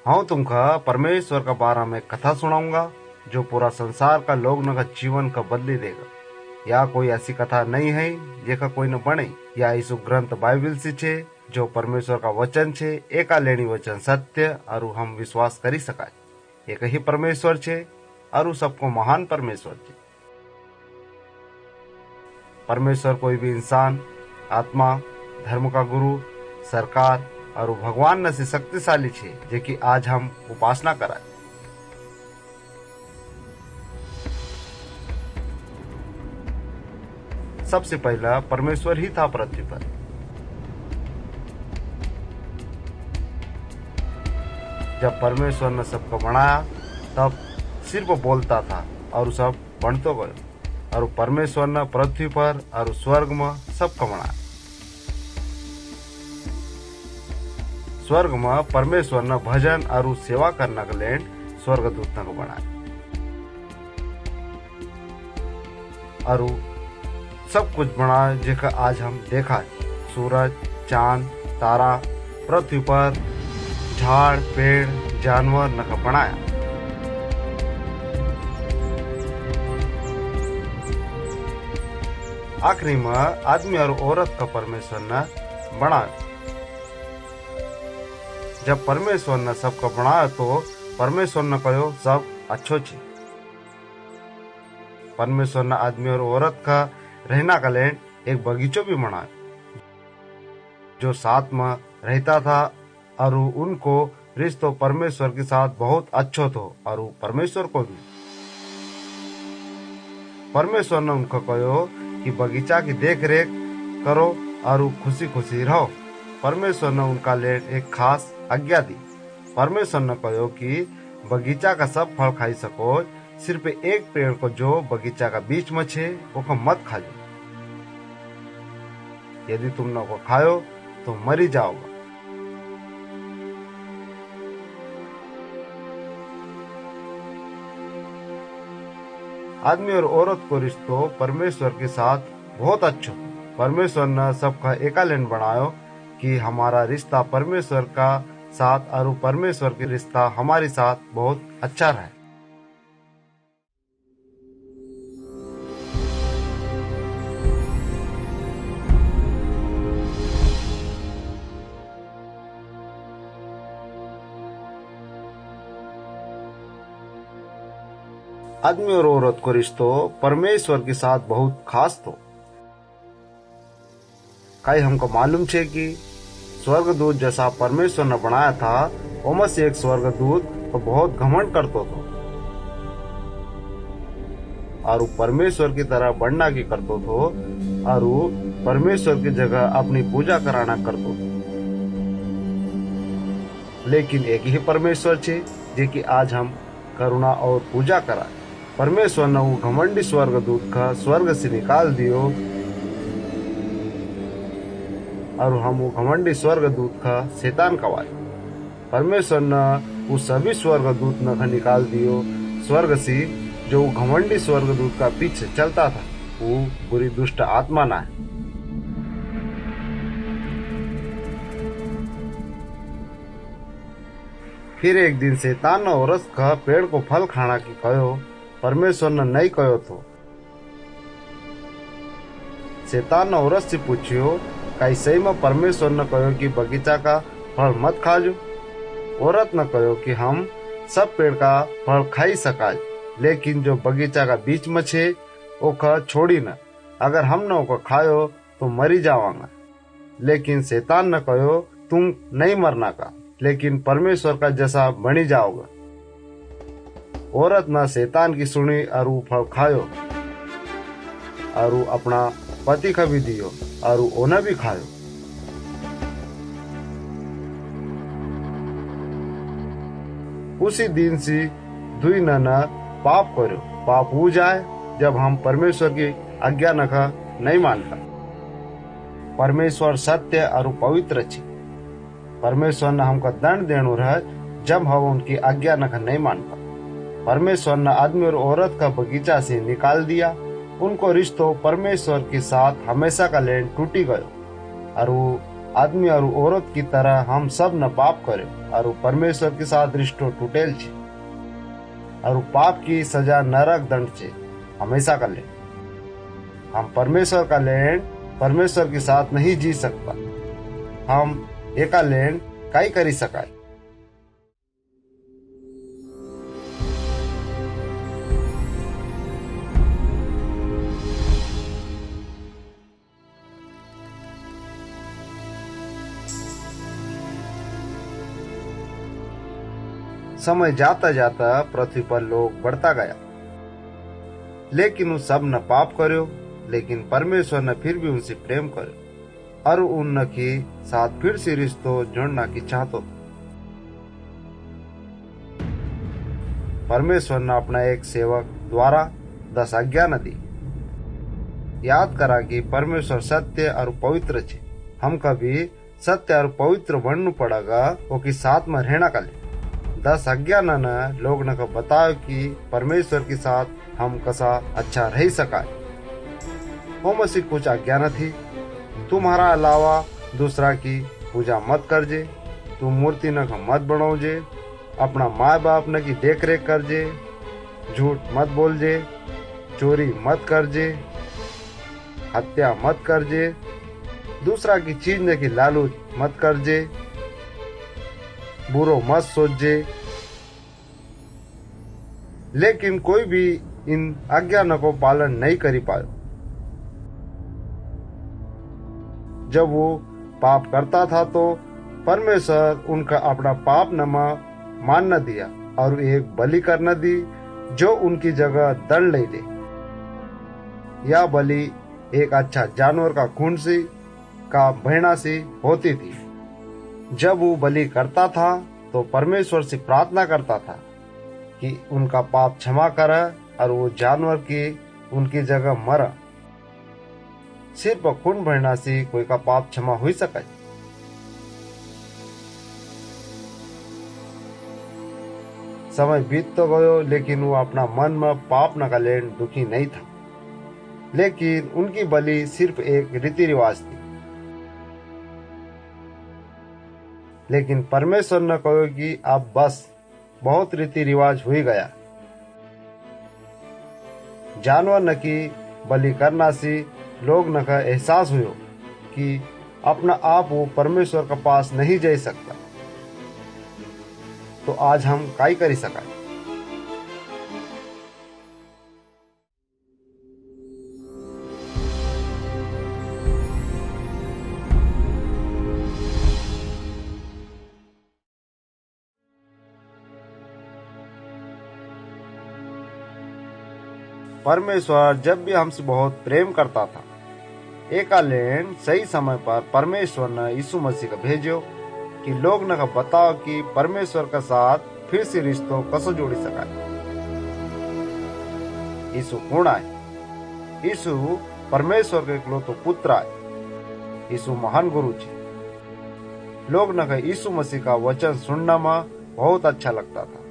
हाँ, तुमका परमेश्वर का बारे में कथा सुनाऊंगा जो पूरा संसार का लोग न का जीवन का बदली देगा। या कोई ऐसी कथा नहीं है जेका कोई न बने। या यीशु ग्रंथ बाइबल से छे जो परमेश्वर का वचन छे, एका लेनी वचन सत्य और हम विश्वास करी सकाय। एक ही परमेश्वर छे और सबको महान परमेश्वर छे। परमेश्वर कोई भी इंसान, आत्मा, धर्म का गुरु, सरकार और भगवान न से शक्तिशाली छे जेकी आज हम उपासना कराए। सबसे पहला परमेश्वर ही था पृथ्वी पर। जब परमेश्वर ने सबको बनाया तब सिर्फ बोलता था और सब बनतो गयो। और परमेश्वर ने पृथ्वी पर और स्वर्ग में सबको बनाया। स्वर्ग में परमेश्वर ने भजन और सेवा करने के लिए स्वर्गदूत को बनाया। और सब कुछ बनाया जेका आज हम देखा है। सूरज, चांद, तारा, पृथ्वी पर झाड़, पेड़, जानवर नका बनाया। आखिरी में आदमी और औरत का परमेश्वर ने बनाया। जब परमेश्वर ने सबको बनाया तो परमेश्वर ने कहो सब अच्छो छे। परमेश्वर ने आदमी और औरत का रहना का लिए एक बगीचो भी बनाया जो साथ में रहता था और उनको रिश्तो परमेश्वर के साथ बहुत अच्छो थो और परमेश्वर को भी। परमेश्वर ने उनको कहो कि बगीचा की देख रेख करो और खुशी खुशी रहो। परमेश्वर ने उनका लिए एक खास आज्ञा दी। परमेश्वर ने कहो कि बगीचा का सब फल खाई सको, सिर्फ एक पेड़ को जो बगीचा का बीच में छे वो मत खाजो। यदि तुमने वो खायो तो मरी जाओगे। आदमी और औरत को रिश्तो परमेश्वर के साथ बहुत अच्छा। परमेश्वर ने सबका एकालेन बनायो कि हमारा रिश्ता परमेश्वर का साथ और परमेश्वर के रिश्ता हमारे साथ बहुत अच्छा रहे। आदमी और औरत को रिश्तो परमेश्वर के साथ बहुत खास तो। कई हमको मालूम छे कि स्वर्गदूत जैसा परमेश्वर ने बनाया था, उनमें से एक स्वर्गदूत तो बहुत घमंड करतो तो और परमेश्वर की तरह बनना की करतो तो और परमेश्वर की जगह अपनी पूजा कराना करतो तो। लेकिन एक ही परमेश्वर छे जे कि आज हम करुणा और पूजा करा। परमेश्वर ने वो घमंडी स्वर्गदूत का स्वर्ग से निकाल दियो और हम वो घमंडी स्वर्गदूत का शैतान कवाए। परमेश्वर ने वो सभी स्वर्गदूत न निकाल दियो स्वर्ग से जो घमंडी स्वर्गदूत का पीछे चलता था। वो बुरी दुष्ट आत्मा ना है। फिर एक दिन शैतान ने औरत का पेड़ को फल खाना की कहो। परमेश्वर ने नहीं कहो तो शैतान ने औरत से पूछियो, कई सही में परमेश्वर ने कहो कि बगीचा का फल मत खाजो। औरत ने कहो कि हम सब पेड़ का फल खाई सकाय, लेकिन जो बगीचा का बीच में छे ओका छोड़ी न। अगर हमने ओका खायो तो मरी जावांगा। लेकिन शैतान ने कहो तुम नहीं मरना का, लेकिन परमेश्वर का जैसा बनी जाओगा। औरत ने शैतान की सुनी और वो फल खायो और वो अपना पति का भी दियो और उन्हें भी खायो। उसी दिन से दुई नना पाप करो। पाप हो जाए जब हम परमेश्वर की आज्ञा नखा नहीं मानता। परमेश्वर सत्य और पवित्र छे। परमेश्वर ने हमको दंड देनो रहे जब हम उनकी आज्ञा नखा नहीं मानता। परमेश्वर ने आदमी और औरत का बगीचा से निकाल दिया। उनको रिश्तो परमेश्वर के साथ हमेशा का लेन टूटी गयो और वो आदमी और औरत की तरह हम सब न पाप करे और परमेश्वर के साथ रिश्तो टूटेल छे और पाप की सजा नरक दंड छे हमेशा का ले। हम परमेश्वर का लेन परमेश्वर के साथ नहीं जी सकता। हम एका लेन काई करी सकाय। समय जाता जाता पृथ्वी पर लोग बढ़ता गया, लेकिन उन सब न पाप कर्यो, लेकिन परमेश्वर ने फिर भी उनसे प्रेम कर्यो और उनके साथ फिर से रिश्तो जोड़ना की चाहतो। परमेश्वर ने अपना एक सेवक द्वारा 10 आज्ञा न दी। याद करा कि परमेश्वर सत्य और पवित्र छे। हम कभी सत्य और पवित्र बनना पड़ेगा वो कि साथ में रहना का ले। 10 आज्ञा न लोग न बताओ कि परमेश्वर के साथ हम कसा अच्छा रह सकाय। वो मसीह कुछ आज्ञा न थी। तुम्हारा अलावा दूसरा की पूजा मत करजे, तू मूर्ति न मत बनाओजे, अपना माँ बाप न की देख रेख करजे, झूठ मत बोलजे, चोरी मत करजे, हत्या मत करजे, दूसरा की चीज न की लालूच मत करजे, बुरो मत सोचजे। लेकिन कोई भी इन आज्ञा को पालन नहीं करी पायो। जब वो पाप करता था तो परमेश्वर उनका अपना पाप नमा मान न दिया और एक बलि कर न दी जो उनकी जगह दंड ले ले। यह बलि एक अच्छा जानवर का खून सी का बहना सी होती थी। जब वो बलि करता था तो परमेश्वर से प्रार्थना करता था कि उनका पाप क्षमा करे और वो जानवर की उनकी जगह मरा। सिर्फ खून बहना से कोई का पाप क्षमा हो सके। समय बीत तो गयो, लेकिन वो अपना मन में पाप न का लेन दुखी नहीं था। लेकिन उनकी बलि सिर्फ एक रीति रिवाज थी। लेकिन परमेश्वर ने कहो कि अब बस बहुत रीति रिवाज हो गया। जानवर न की बलि करना से लोग न का एहसास हुयो कि अपना आप वो परमेश्वर के पास नहीं जा सकता। तो आज हम काई करी सका। परमेश्वर जब भी हमसे बहुत प्रेम करता था, एकालेन सही समय पर परमेश्वर ने यीशु मसीह को भेजो कि लोग न बताओ कि परमेश्वर के साथ फिर से रिश्तो कसो जोड़ी सका। यीशु कौन आए? यीशु परमेश्वर के इकलौतो पुत्र आए। यीशु महान गुरु छे। लोग न यीशु मसीह का वचन सुनना में बहुत अच्छा लगता था,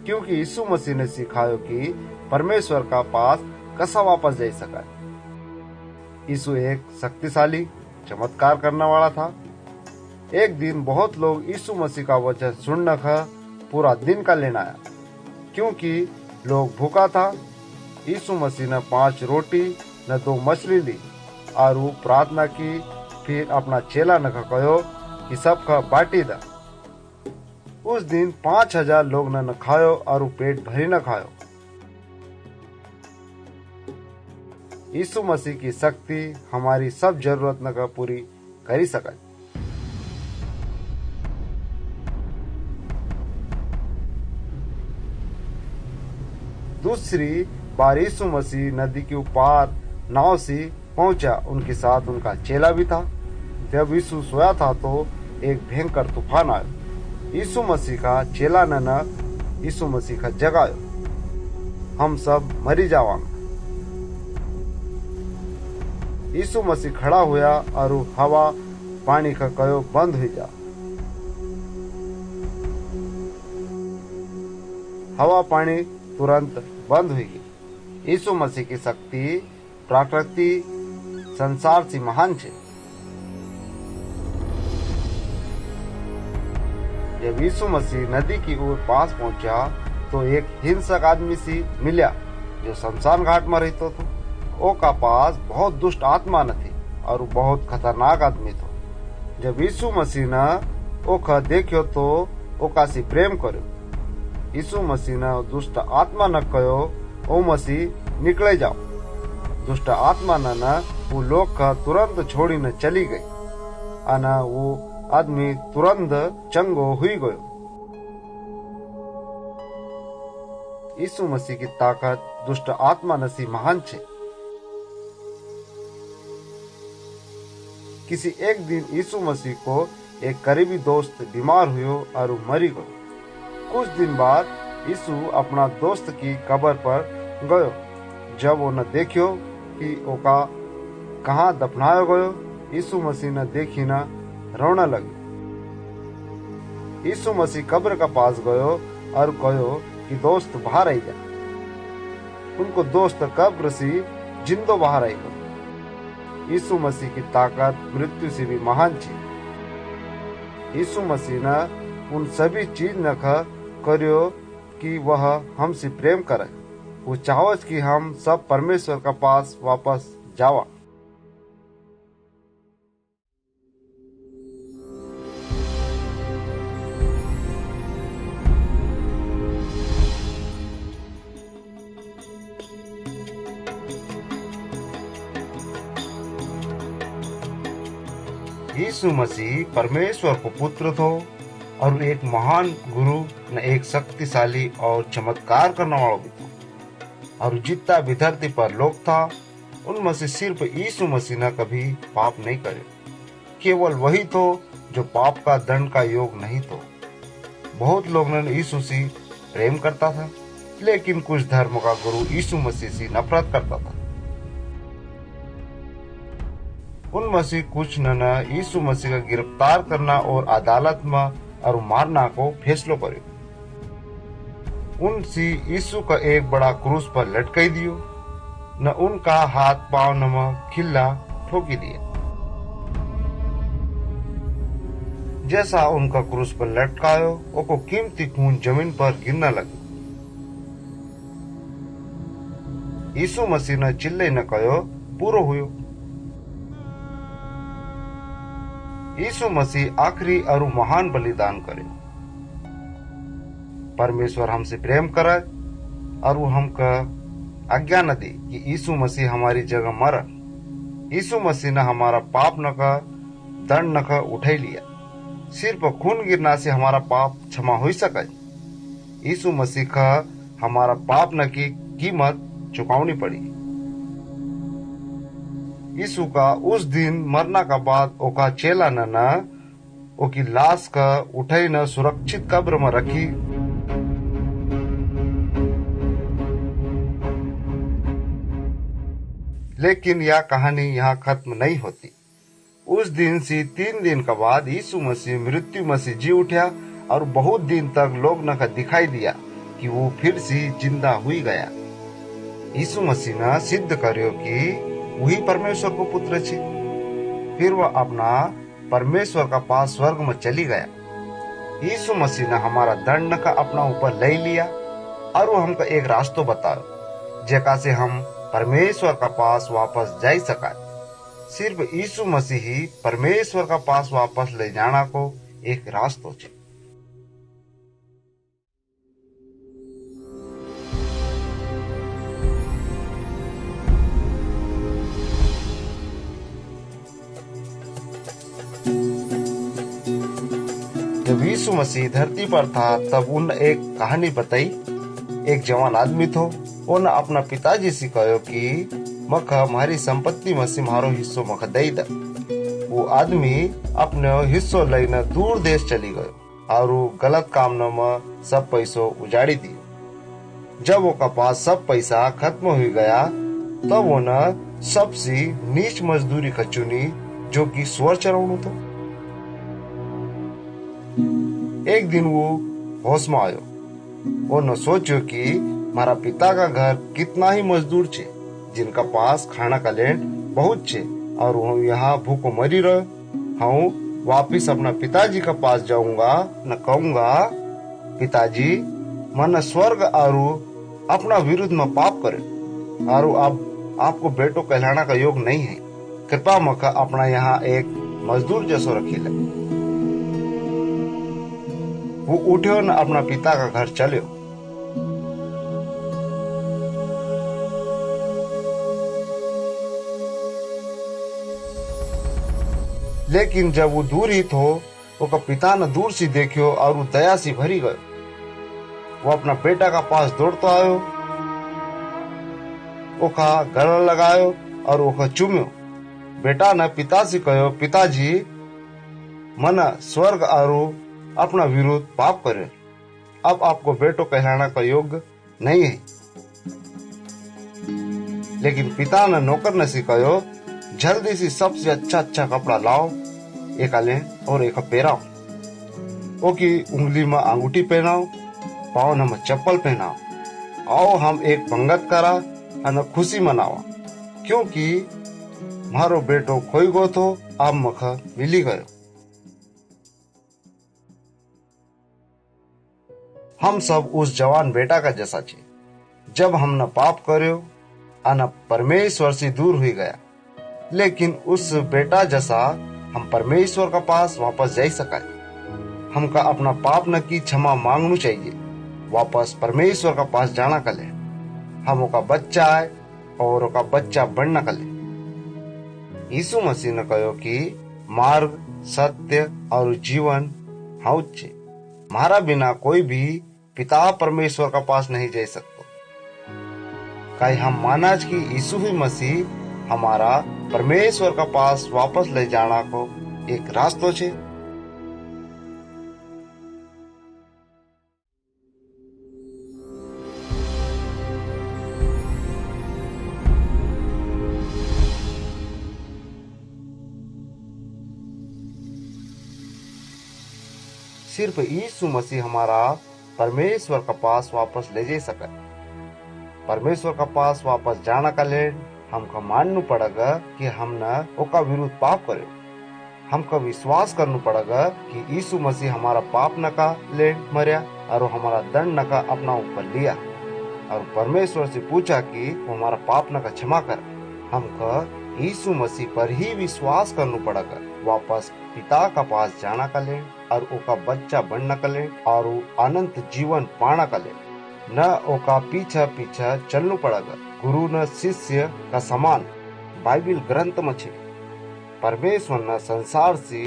क्योंकि यीशु मसीह ने सिखायो कि परमेश्वर का पास कसा वापस जा सका। यीशु एक शक्तिशाली चमत्कार करने वाला था। एक दिन बहुत लोग यीशु मसीह का वचन सुनने का पूरा दिन का लेना आया, क्योंकि लोग भूखा था। यीशु मसीह ने 5 रोटी न 2 मछली ली और वो प्रार्थना की। फिर अपना चेला न कहो कि सबका बांटी दा। उस दिन 5000 लोग न खायो और पेट भरी न खायो। यीशु मसीह की शक्ति हमारी सब जरूरत न का पूरी करी सके। दूसरी बार यीशु मसीह नदी के ऊपर नाव से पहुंचा। उनके साथ उनका चेला भी था। जब यीशु सोया था तो एक भयंकर तूफान आया। यीशु मसीह का चेला न यीशु मसीह का जगायो, हम सब मरी जावांगे। यीशु मसीह खड़ा हुआ और हवा पानी का कयो बंद हो जा। हवा पानी तुरंत बंद हुई। यीशु मसीह की शक्ति प्रकृति संसार से महान छे। जब यीशु मसीह नदी की ओर पास पहुंचा तो एक हिंसक आदमी सी मिला जो शमशान घाट में रहते तो ओका पास बहुत दुष्ट आत्मा न थी और वो बहुत खतरनाक आदमी थो। जब यीशु मसीह ने ओका देखो तो ओका सी प्रेम करो। यीशु मसीह ने दुष्ट आत्मा न कहो ओ मसीह निकले जाओ। दुष्ट आत्मा न वो लोग का तुरंत छोड़ी न चली गई अना वो आदमी तुरंत चंगो हुई गयो। यीशु मसीह की ताकत दुष्ट आत्मा नसी महान छे। किसी एक दिन यीशु मसीह को एक करीबी दोस्त बीमार हुयो और मरी गयो। कुछ दिन बाद यीशु अपना दोस्त की कब्र पर गयो। जब वो न देखियो कि ओका कहाँ दफनायो गयो, यीशु मसीह ने देखी न रोना लगी। यीशु मसीह कब्र का पास गयो और कहो कि दोस्त बाहर आई जा। उनको दोस्त कब्र से जिंदो बाहर आई गयो। यीशु मसीह की ताकत मृत्यु से भी महान थी। यीशु मसीह ने उन सभी चीज न करियो कि वह हमसे प्रेम करे। वो चाहत कि हम सब परमेश्वर का पास वापस जावा। यीशु मसीह परमेश्वर को पुत्र थो और एक महान गुरु न एक शक्तिशाली और चमत्कार करने वाला भी था। और जितना भी धरती पर लोग था उनमें से सिर्फ यीशु मसीह ने कभी पाप नहीं करे। केवल वही तो जो पाप का दंड का योग नहीं तो। बहुत लोग ने यीशु से प्रेम करता था, लेकिन कुछ धर्म का गुरु यीशु मसीह से नफरत करता था। उनमें से कुछ ने यीशु मसीह का गिरफ्तार करना और अदालत में और मारना को फैसलो करो। उनसे यीशु का एक बड़ा क्रूस पर लटकाई दियो न उनका हाथ पांव में खिल्ला ठोकी दिया। जैसा उनका क्रूस पर लटकायो ओको कीमती खून जमीन पर गिरना लगे। यीशु मसीह ने चिल्ले न कहो पूरो हुयो। यीशु मसीह आखिरी और महान बलिदान करे। परमेश्वर हमसे प्रेम करे और वो हमका आज्ञा न दे कि यीशु मसीह हमारी जगह मर। यीशु मसीह ने हमारा पाप न का दंड न का उठाई लिया। सिर्फ खून गिरना से हमारा पाप क्षमा हो सके। यीशु मसीह का हमारा पाप न की कीमत चुकानी पड़ी। यीशु का उस दिन मरना का बाद ओका चेला न ओकी लाश का उठाई न सुरक्षित कब्र में रखी। लेकिन यह कहानी यहाँ खत्म नहीं होती। उस दिन से 3 दिन के बाद यीशु मसीह मृत्यु में से जी उठा और बहुत दिन तक लोग न दिखाई दिया कि वो फिर से जिंदा हुई गया। यीशु मसीह ने सिद्ध करियो कि वही परमेश्वर को पुत्र छे। फिर वह अपना परमेश्वर का पास स्वर्ग में चली गया। यीशु मसीह ने हमारा दंड का अपना ऊपर ले लिया और वो हमको एक रास्ता बताओ जेका से हम परमेश्वर का पास वापस जा सका। सिर्फ यीशु मसीह ही परमेश्वर का पास वापस ले जाना को एक रास्ता है। जब यीशु मसीह धरती पर था तब उन एक कहानी बताई। एक जवान आदमी थो। उन अपना पिताजी से कहो कि मख हमारी संपत्ति में से मारो हिस्सों मख दई द। वो आदमी अपने हिस्सों लेने दूर देश चली गयो और वो गलत काम में सब पैसों उजाड़ी दिए। जब वो का पास सब पैसा खत्म हो गया तब वो न सबसे नीच मजदूरी का चुनी जो कि स्वर चराउनु था। एक दिन वो होश में आयो। वो न सोचो कि मारा पिता का घर कितना ही मजदूर छे जिनका पास खाना का लैंड बहुत छे और वो यहाँ भूखो मरी रहो। हाँ वापिस अपना पिताजी के पास जाऊंगा न कहूंगा, पिताजी मन स्वर्ग आरु अपना विरुद्ध में पाप करे आरु अब आपको बेटो कहलाना का योग नहीं है। कृपा मका अपना यहाँ एक मजदूर जैसो रखी ले। वो उठ्यो न अपना पिता का घर चलो। लेकिन जब वो दूर ही थो, वो पिता ने दूर सी देखियो और वो दया सी भरी गयो। वो अपना बेटा का पास दौड़तो आयो, ओका गला लगायो और ओका चूम्यो। बेटा ने पिता से कहो, पिताजी मन स्वर्ग आरो अपना विरुद्ध पाप करे, अब आपको बेटो कहलाना का योग्य नहीं है। लेकिन पिता ने नौकर ने कहो, जल्दी से सबसे अच्छा कपड़ा लाओ, एक ले और एक पहराओ, ओकी उंगली में अंगूठी पहनाओ, पाँव में चप्पल पहनाओ। आओ हम एक पंगत करा और खुशी मनावा, क्योंकि मारो बेटो खोई गो तो अब मख मिली गयो। हम सब उस जवान बेटा का जैसा छे, जब हमने पाप कर्यो और परमेश्वर से दूर हुई गया। लेकिन उस बेटा जैसा हम परमेश्वर का पास वापस जा सका। हमका अपना पाप न की क्षमा मांगनु चाहिए, वापस परमेश्वर का पास जाना कले। हम ओका बच्चा है और ओका बच्चा बनना कले। यीशु मसीह ने कहो कि मार्ग, सत्य और जीवन हाउ छे, मारा बिना कोई भी पिता परमेश्वर का पास नहीं जा सकता। कई हम माना कि यीशु ही मसीह हमारा परमेश्वर का पास वापस ले जाना को एक रास्तो छे। सिर्फ यीशु मसीह हमारा परमेश्वर का पास वापस ले जा सके। परमेश्वर का पास वापस जाना का ले हमको मानना पड़ेगा कि हमने ओका विरुद्ध पाप करे। हमको विश्वास करना पड़ेगा कि यीशु मसीह हमारा पाप न का ले मरिया और हमारा दंड न का अपना ऊपर लिया, और परमेश्वर से पूछा कि वो हमारा पाप न का क्षमा कर। हमको यीशु मसीह पर ही विश्वास करना पड़ेगा, वापस पिता का पास जाना का ले और ओका बच्चा बनना का ले और अनंत जीवन पाना का ले। न ओका पीछा पीछा चलना पड़ेगा। गुरु न शिष्य का समान बाइबिल ग्रंथ में छे। परमेश्वर न संसार से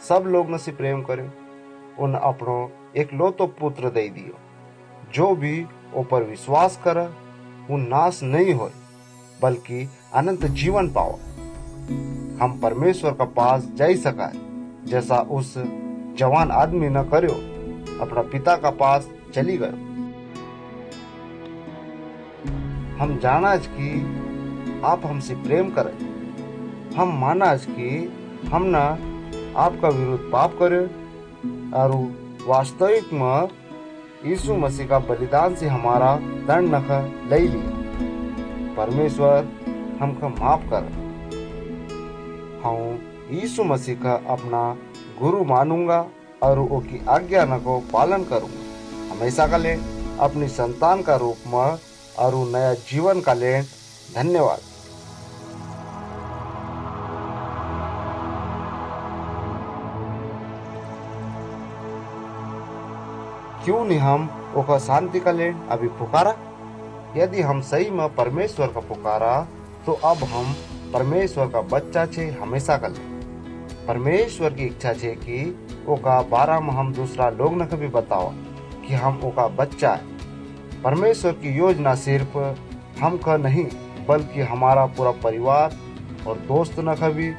सब लोग न से प्रेम करे, उन अपनो एक लोतो पुत्र दे दियो, जो भी ऊपर विश्वास करे वो नाश नहीं हो बल्कि अनंत जीवन पाओ। हम परमेश्वर का पास जा सका जैसा उस जवान आदमी न करो, अपना पिता का पास चली गयो। हम जाना कि आप हमसे प्रेम करें। हम माना कि हमने आपका विरुद्ध पाप करे और वास्तविक में यीशु मसीह का बलिदान से हमारा दंड नख ले लिया। परमेश्वर हमको माफ कर। हम यीशु मसीह का अपना गुरु मानूंगा और उसकी आज्ञा न को पालन करूंगा। हमेशा का ले अपनी संतान का रूप में और नया जीवन का ले। धन्यवाद। क्यों नहीं हम ओका शांति का ले अभी पुकारा? यदि हम सही में परमेश्वर का पुकारा तो अब हम परमेश्वर का बच्चा छे हमेशा का ले। परमेश्वर की इच्छा छे कि ओका बारे में हम दूसरा लोग न कभी बताओ कि हम ओका बच्चा है। परमेश्वर की योजना सिर्फ हमका नहीं बल्कि हमारा पूरा परिवार और दोस्त न कभी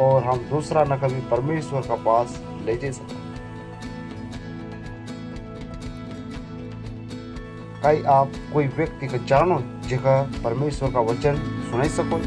और हम दूसरा न कभी परमेश्वर का पास ले जा सके। कई आप कोई व्यक्ति को जानो जेका परमेश्वर का वचन सुनाई सको?